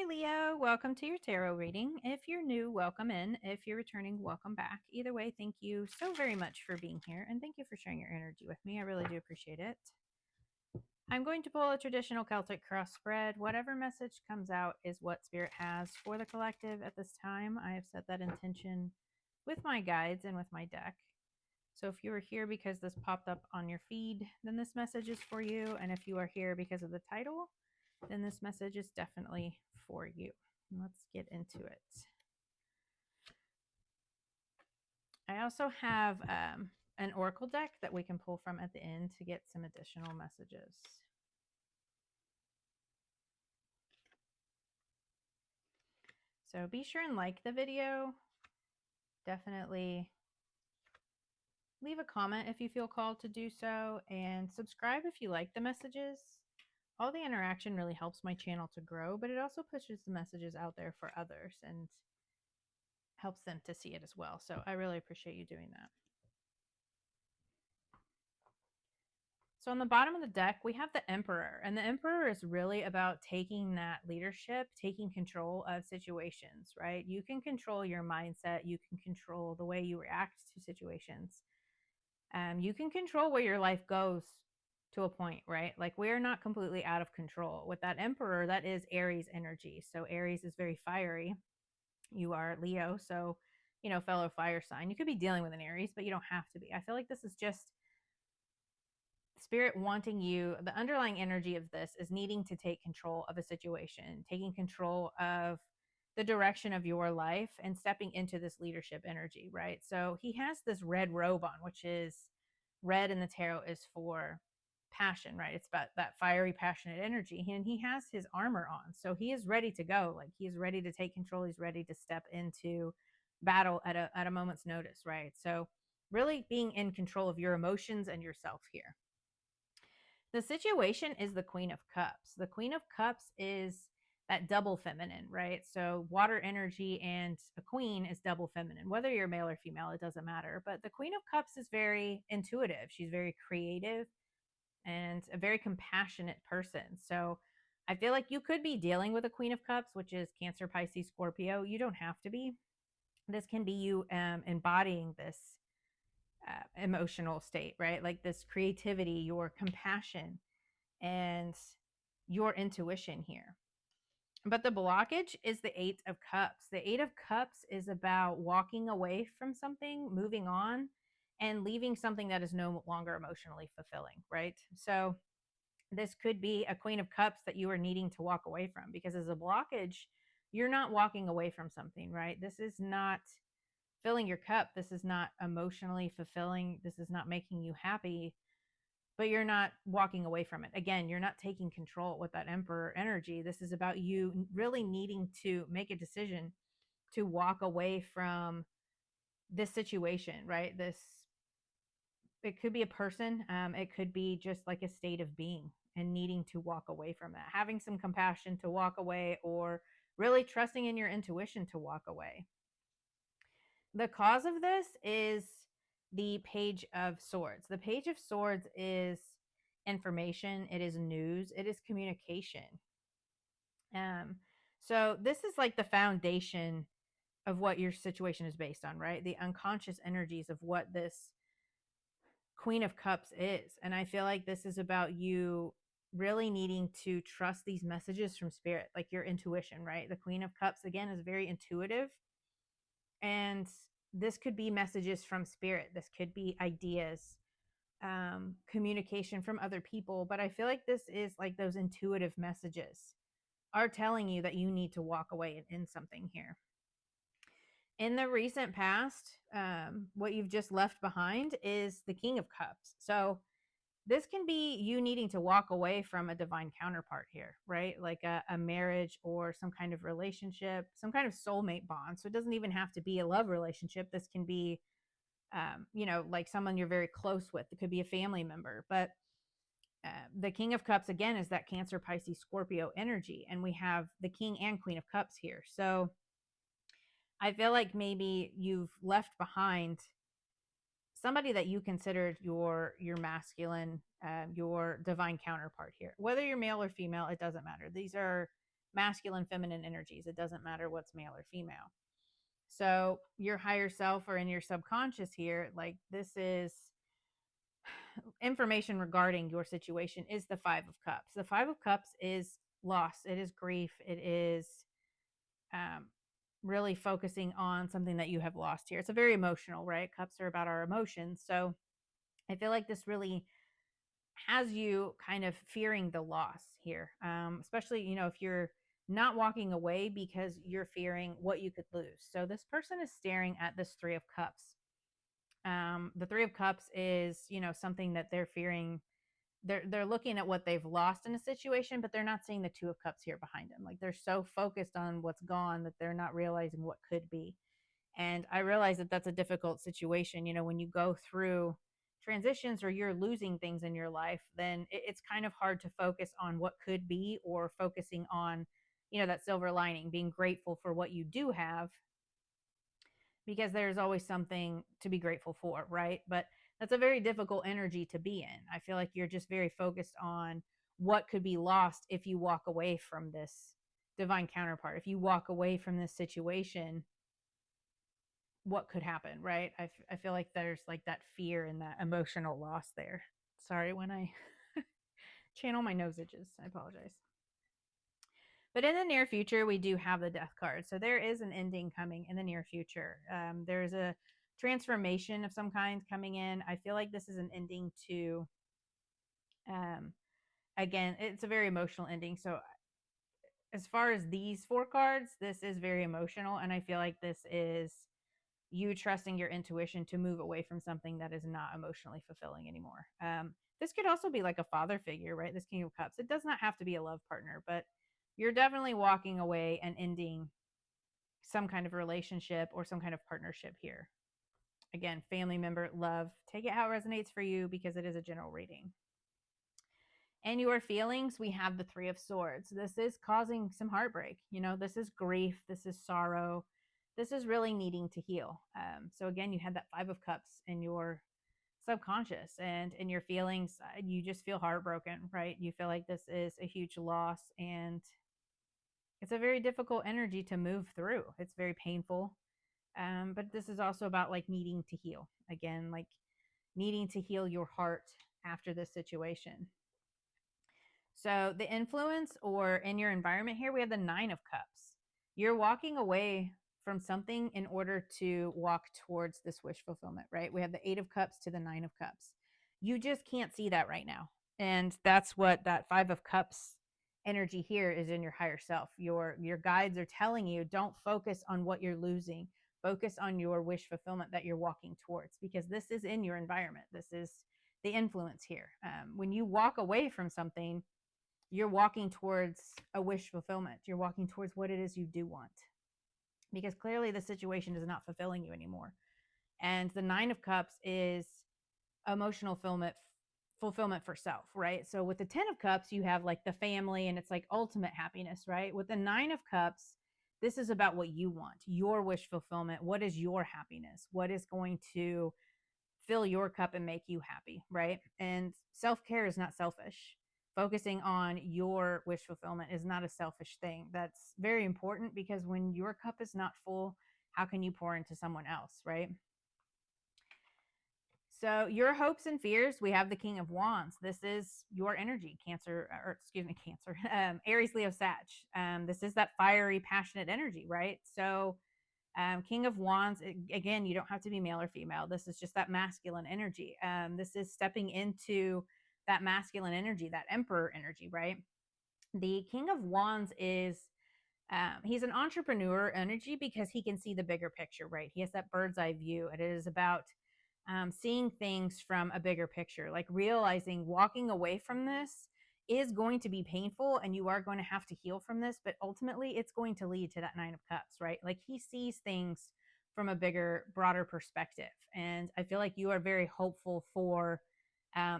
Hi, Leo. Welcome to your tarot reading. If you're new, welcome in. If you're returning, welcome back. Either way, thank you so very much for being here and thank you for sharing your energy with me. I really do appreciate it. I'm going to pull a traditional Celtic cross spread. Whatever message comes out is what Spirit has for the collective at this time. I have set that intention with my guides and with my deck. So if you are here because this popped up on your feed, then this message is for you. And if you are here because of the title, then this message is definitely for you. Let's get into it. I also have an oracle deck that we can pull from at the end to get some additional messages. So be sure and like the video. Definitely leave a comment if you feel called to do so, and subscribe if you like the messages. All the interaction really helps my channel to grow, but it also pushes the messages out there for others and helps them to see it as well. So I really appreciate you doing that. So on the bottom of the deck, we have the Emperor, and the Emperor is really about taking that leadership, taking control of situations, right? You can control your mindset. You can control the way you react to situations. You can control where your life goes to a point, right? Like, we're not completely out of control. With that Emperor, that is Aries energy. So Aries is very fiery. You are Leo, so, fellow fire sign. You could be dealing with an Aries, but you don't have to be. I feel like this is just Spirit wanting you. The underlying energy of this is needing to take control of a situation, taking control of the direction of your life and stepping into this leadership energy, right? So he has this red robe on, which is red in the tarot is for passion, right? It's about that fiery, passionate energy. And he has his armor on. So he is ready to go. Like, he's ready to take control. He's ready to step into battle at a moment's notice, right? So really being in control of your emotions and yourself here. The situation is the Queen of Cups. The Queen of Cups is that double feminine, right? So water energy and a queen is double feminine. Whether you're male or female, it doesn't matter. But the Queen of Cups is very intuitive. She's very creative and a very compassionate person. So I feel like you could be dealing with a Queen of Cups, which is Cancer, Pisces, Scorpio. You don't have to be. This can be you embodying this emotional state, right? Like this creativity, your compassion, and your intuition here. But the blockage is the Eight of Cups. The Eight of Cups is about walking away from something, moving on, and leaving something that is no longer emotionally fulfilling, right? So this could be a Queen of Cups that you are needing to walk away from, because as a blockage, you're not walking away from something, right? This is not filling your cup. This is not emotionally fulfilling. This is not making you happy, but you're not walking away from it. Again, you're not taking control with that Emperor energy. This is about you really needing to make a decision to walk away from this situation, right? It could be a person. It could be just like a state of being and needing to walk away from that, having some compassion to walk away, or really trusting in your intuition to walk away. The cause of this is the Page of Swords. The Page of Swords is information, it is news, it is communication. So this is like the foundation of what your situation is based on, right? The unconscious energies of what this Queen of Cups is. And I feel like this is about you really needing to trust these messages from Spirit, like your intuition, right? The Queen of Cups, again, is very intuitive. And this could be messages from Spirit. This could be ideas, communication from other people. But I feel like this is like those intuitive messages are telling you that you need to walk away and end something here. In the recent past, what you've just left behind is the King of Cups. So this can be you needing to walk away from a divine counterpart here, right? Like a marriage or some kind of relationship, some kind of soulmate bond. So it doesn't even have to be a love relationship. This can be, like someone you're very close with. It could be a family member. But the King of Cups, again, is that Cancer, Pisces, Scorpio energy. And we have the King and Queen of Cups here. So I feel like maybe you've left behind somebody that you considered your masculine, your divine counterpart here. Whether you're male or female, it doesn't matter. These are masculine, feminine energies. It doesn't matter what's male or female. So your higher self or in your subconscious here, like this is information regarding your situation, is the Five of Cups. The Five of Cups is loss, it is grief, it is um, really focusing on something that you have lost here. It's a very emotional, right? Cups are about our emotions. So I feel like this really has you kind of fearing the loss here, especially, if you're not walking away because you're fearing what you could lose. So this person is staring at this Three of Cups. The Three of Cups is, something that they're fearing. They're looking at what they've lost in a situation, but they're not seeing the Two of Cups here behind them. Like they're so focused on what's gone that they're not realizing what could be. And I realize that that's a difficult situation. When you go through transitions or you're losing things in your life, then it's kind of hard to focus on what could be, or focusing on, that silver lining, being grateful for what you do have, because there's always something to be grateful for, right? But that's a very difficult energy to be in. I feel like you're just very focused on what could be lost if you walk away from this divine counterpart. If you walk away from this situation, what could happen, right? I feel like there's like that fear and that emotional loss there. Sorry when I channel my nose itches. I apologize. But in the near future, we do have the Death card. So there is an ending coming in the near future. There's a transformation of some kind coming in. I feel like this is an ending to, again, it's a very emotional ending. So as far as these four cards, this is very emotional. And I feel like this is you trusting your intuition to move away from something that is not emotionally fulfilling anymore. This could also be like a father figure, right? This King of Cups. It does not have to be a love partner, but you're definitely walking away and ending some kind of relationship or some kind of partnership here. Again, family member, love, take it how it resonates for you, because it is a general reading. And your feelings, we have the Three of Swords. This is causing some heartbreak. This is grief. This is sorrow. This is really needing to heal. So again, you had that Five of Cups in your subconscious, and in your feelings, you just feel heartbroken, right? You feel like this is a huge loss, and it's a very difficult energy to move through. It's very painful. But this is also about like needing to heal. Again, like needing to heal your heart after this situation. So the influence or in your environment here, we have the Nine of Cups. You're walking away from something in order to walk towards this wish fulfillment, right? We have the Eight of Cups to the Nine of Cups. You just can't see that right now. And that's what that Five of Cups energy here is in your higher self. Your guides are telling you, don't focus on what you're losing. Focus on your wish fulfillment that you're walking towards, because this is in your environment. This is the influence here. When you walk away from something, you're walking towards a wish fulfillment. You're walking towards what it is you do want, because clearly the situation is not fulfilling you anymore. And the Nine of Cups is emotional fulfillment for self, right? So with the Ten of Cups, you have like the family, and it's like ultimate happiness, right? With the Nine of Cups, this is about what you want, your wish fulfillment. What is your happiness? What is going to fill your cup and make you happy, right? And self-care is not selfish. Focusing on your wish fulfillment is not a selfish thing. That's very important, because when your cup is not full, how can you pour into someone else, right? So your hopes and fears, we have the King of Wands. This is your energy, Cancer, or excuse me, Cancer, Aries, Leo, Sag. This is that fiery, passionate energy, right? So King of Wands, again, you don't have to be male or female. This is just that masculine energy. This is stepping into that masculine energy, that emperor energy, right? The King of Wands is, he's an entrepreneur energy, because he can see the bigger picture, right? He has that bird's eye view. It is about seeing things from a bigger picture, like realizing walking away from this is going to be painful, and you are going to have to heal from this, but ultimately it's going to lead to that Nine of Cups, right? Like he sees things from a bigger, broader perspective. And I feel like you are very hopeful for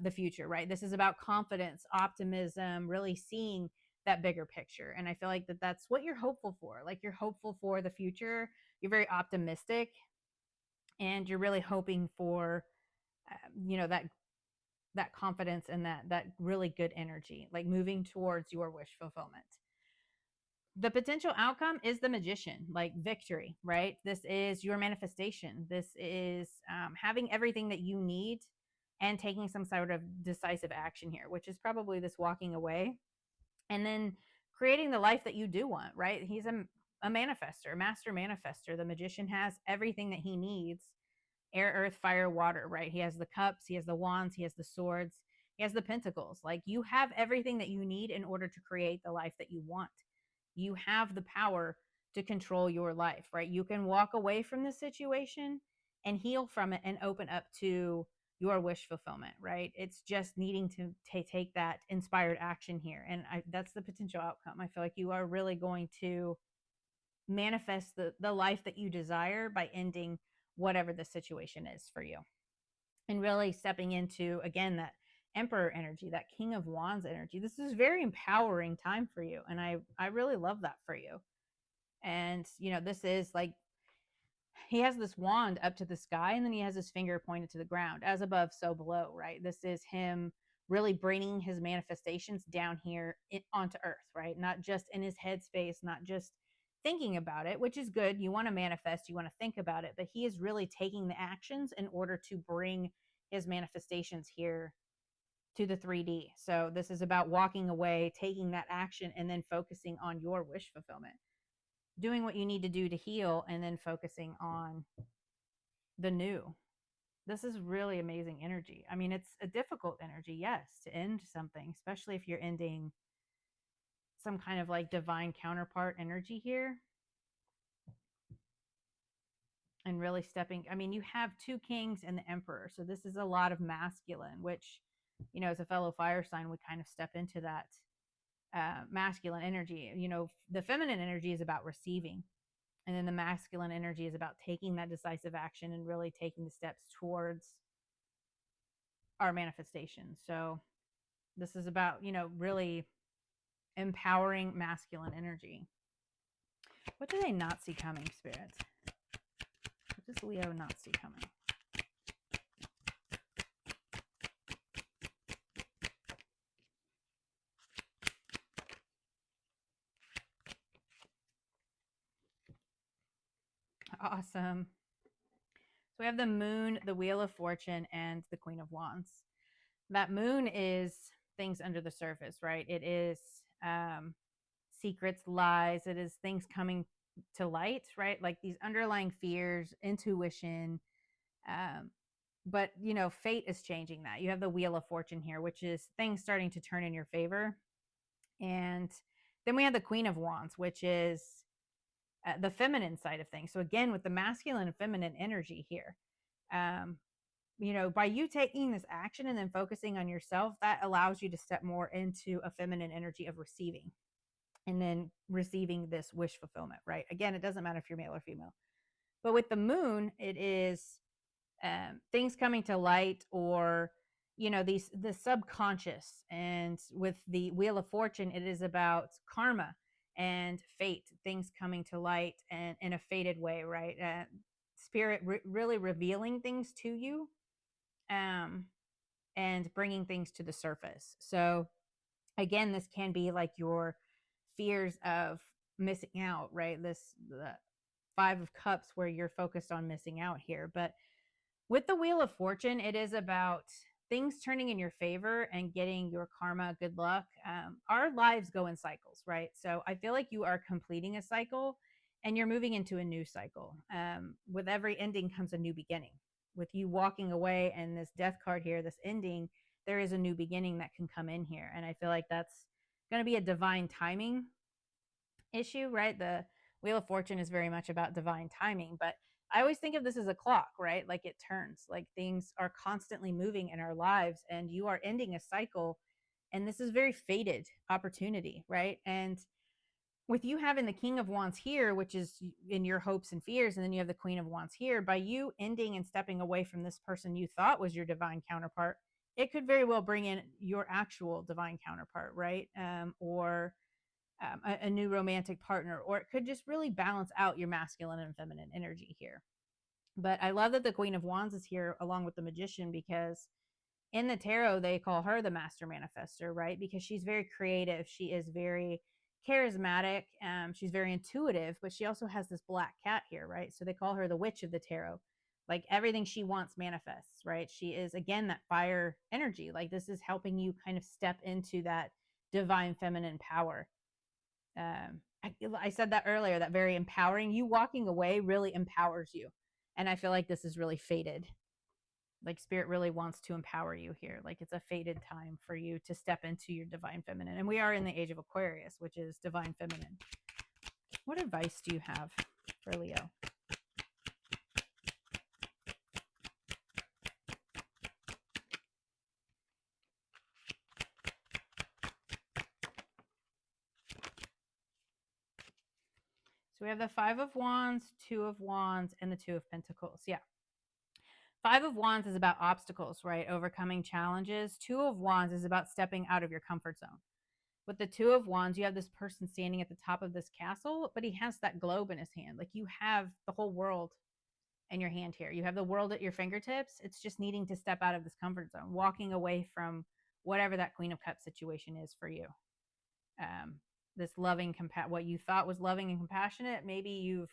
the future, right? This is about confidence, optimism, really seeing that bigger picture. And I feel like that's what you're hopeful for. Like you're hopeful for the future. You're very optimistic, and you're really hoping for, that confidence and that really good energy, like moving towards your wish fulfillment. The potential outcome is the magician, like victory, right? This is your manifestation. This is having everything that you need and taking some sort of decisive action here, which is probably this walking away and then creating the life that you do want, right? He's a manifester, a master manifester. The magician has everything that he needs: air, earth, fire, water, right? He has the cups, he has the wands, he has the swords, he has the pentacles. Like, you have everything that you need in order to create the life that you want. You have the power to control your life, right? You can walk away from the situation and heal from it and open up to your wish fulfillment, right? It's just needing to take that inspired action here. And that's the potential outcome. I feel like you are really going to manifest the life that you desire by ending whatever the situation is for you, and really stepping into, again, that emperor energy, that king of wands energy. This is very empowering time for you, and I really love that for you. And this is like, he has this wand up to the sky, and then he has his finger pointed to the ground, as above so below, right? This is him really bringing his manifestations down here onto earth, right? Not just in his headspace, not just thinking about it, which is good. You want to manifest, you want to think about it, but he is really taking the actions in order to bring his manifestations here to the 3D. So this is about walking away, taking that action, and then focusing on your wish fulfillment, doing what you need to do to heal, and then focusing on the new. This is really amazing energy. I mean, it's a difficult energy, yes, to end something, especially if you're ending some kind of like divine counterpart energy here. And really stepping, I mean, you have two kings and the emperor. So this is a lot of masculine, which, as a fellow fire sign, would kind of step into that masculine energy. The feminine energy is about receiving. And then the masculine energy is about taking that decisive action and really taking the steps towards our manifestation. So this is about, really empowering masculine energy. What do they not see coming, Spirit? What does Leo not see coming? Awesome. So we have the moon, the wheel of fortune, and the queen of wands. That moon is things under the surface, right? It is secrets, lies. It is things coming to light, right? Like these underlying fears, intuition. But fate is changing that. You have the wheel of fortune here, which is things starting to turn in your favor. And then we have the queen of wands, which is the feminine side of things. So again, with the masculine and feminine energy here, by you taking this action and then focusing on yourself, that allows you to step more into a feminine energy of receiving, and then receiving this wish fulfillment, right? Again, it doesn't matter if you're male or female. But with the moon, it is things coming to light, or the subconscious. And with the wheel of fortune, it is about karma and fate, things coming to light and in a fated way, right? Spirit really revealing things to you, and bringing things to the surface. So again, this can be like your fears of missing out, right? The 5 of cups, where you're focused on missing out here. But with the wheel of fortune, it is about things turning in your favor and getting your karma, good luck. Our lives go in cycles, right? So I feel like you are completing a cycle and you're moving into a new cycle. With every ending comes a new beginning. With you walking away and this death card here, this ending, there is a new beginning that can come in here. And I feel like that's going to be a divine timing issue, right? The wheel of fortune is very much about divine timing, but I always think of this as a clock, right? Like it turns, like things are constantly moving in our lives, and you are ending a cycle. And this is very fated opportunity, right? And with you having the king of wands here, which is in your hopes and fears, and then you have the queen of wands here, by you ending and stepping away from this person you thought was your divine counterpart, it could very well bring in your actual divine counterpart, right? Or a new romantic partner, or it could just really balance out your masculine and feminine energy here. But I love that the queen of wands is here along with the magician, because in the tarot, they call her the master manifester, right? Because she's very creative. She is very charismatic. She's very intuitive, but she also has this black cat here, right? So they call her the witch of the tarot. Like everything she wants manifests, right? She is, again, that fire energy. Like this is helping you kind of step into that divine feminine power. I said that earlier, that very empowering. You walking away really empowers you. And I feel like this is really fated. Like spirit really wants to empower you here. Like it's a fated time for you to step into your divine feminine. And we are in the age of Aquarius, which is divine feminine. What advice do you have for Leo? So we have the Five of Wands, Two of Wands, and the Two of Pentacles. Yeah. Five of Wands is about obstacles, right? Overcoming challenges. Two of Wands is about stepping out of your comfort zone. With the Two of Wands, you have this person standing at the top of this castle, but he has that globe in his hand. Like you have the whole world in your hand here. You have the world at your fingertips. It's just needing to step out of this comfort zone, walking away from whatever that Queen of Cups situation is for you. This loving, what you thought was loving and compassionate, maybe you've,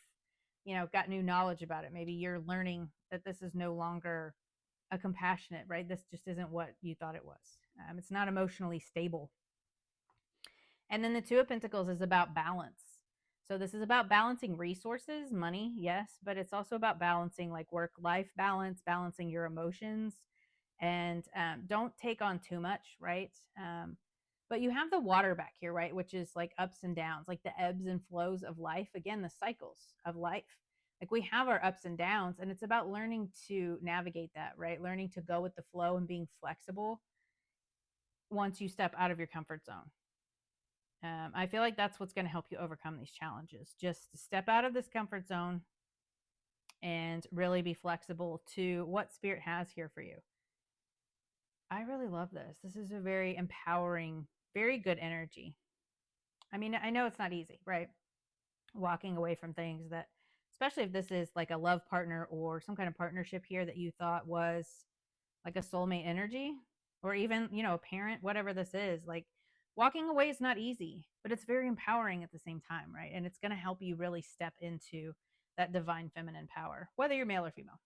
got new knowledge about it. Maybe you're learning that this is no longer a compassionate, right? This just isn't what you thought it was. It's not emotionally stable. And then the Two of Pentacles is about balance. So this is about balancing resources, money, yes, but it's also about balancing like work-life balance, balancing your emotions, and don't take on too much, right? But you have the water back here, right? Which is like ups and downs, like the ebbs and flows of life. Again, the cycles of life. Like we have our ups and downs, and it's about learning to navigate that, right? Learning to go with the flow and being flexible once you step out of your comfort zone. I feel like that's what's going to help you overcome these challenges. Just step out of this comfort zone and really be flexible to what spirit has here for you. I really love this. This is a very empowering, very good energy. I mean, I know it's not easy, right? Walking away from things that, especially if this is like a love partner or some kind of partnership here that you thought was like a soulmate energy, or even, a parent, whatever this is, like walking away is not easy, but it's very empowering at the same time, right? And it's going to help you really step into that divine feminine power, whether you're male or female.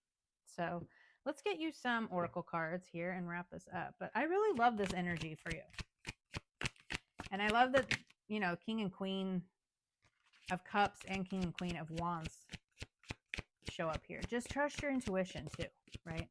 So let's get you some oracle cards here and wrap this up. But I really love this energy for you. And I love that, King and Queen of Cups and King and Queen of Wands show up here. Just trust your intuition too, right?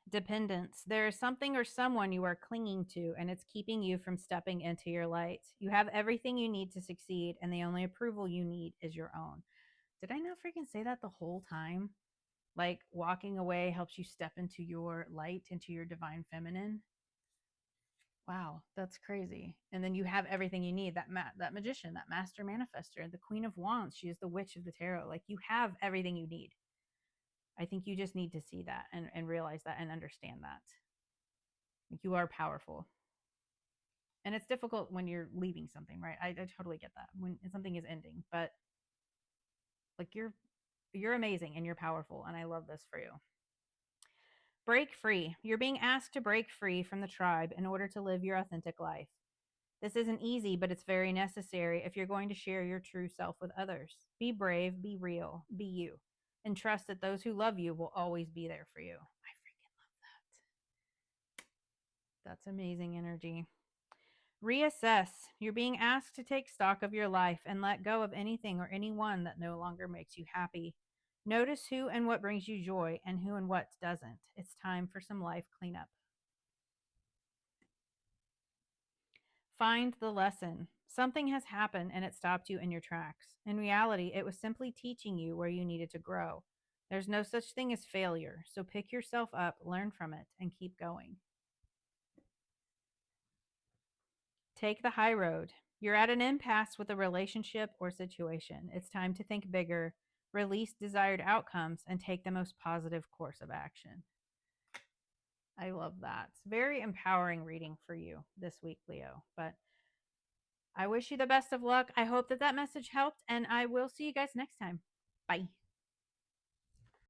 Dependence. There is something or someone you are clinging to, and it's keeping you from stepping into your light. You have everything you need to succeed, and the only approval you need is your own. Did I not freaking say that the whole time? Like walking away helps you step into your light, into your divine feminine. Wow, that's crazy. And then you have everything you need. That magician, that master manifester, the Queen of Wands, she is the witch of the tarot. Like you have everything you need. I think you just need to see that and realize that and understand that. Like you are powerful. And it's difficult when you're leaving something, right? I totally get that when something is ending, but like you're amazing and you're powerful. And I love this for you. Break free. You're being asked to break free from the tribe in order to live your authentic life. This isn't easy, but it's very necessary if you're going to share your true self with others. Be brave, be real, be you, and trust that those who love you will always be there for you. I freaking love that. That's amazing energy. Reassess. You're being asked to take stock of your life and let go of anything or anyone that no longer makes you happy. Notice who and what brings you joy and who and what doesn't. It's time for some life cleanup. Find the lesson. Something has happened and it stopped you in your tracks. In reality, it was simply teaching you where you needed to grow. There's no such thing as failure, so pick yourself up, learn from it, and keep going. Take the high road. You're at an impasse with a relationship or situation. It's time to think bigger, release desired outcomes, and take the most positive course of action. I love that. It's very empowering reading for you this week, Leo. But I wish you the best of luck. I hope that that message helped, and I will see you guys next time. Bye.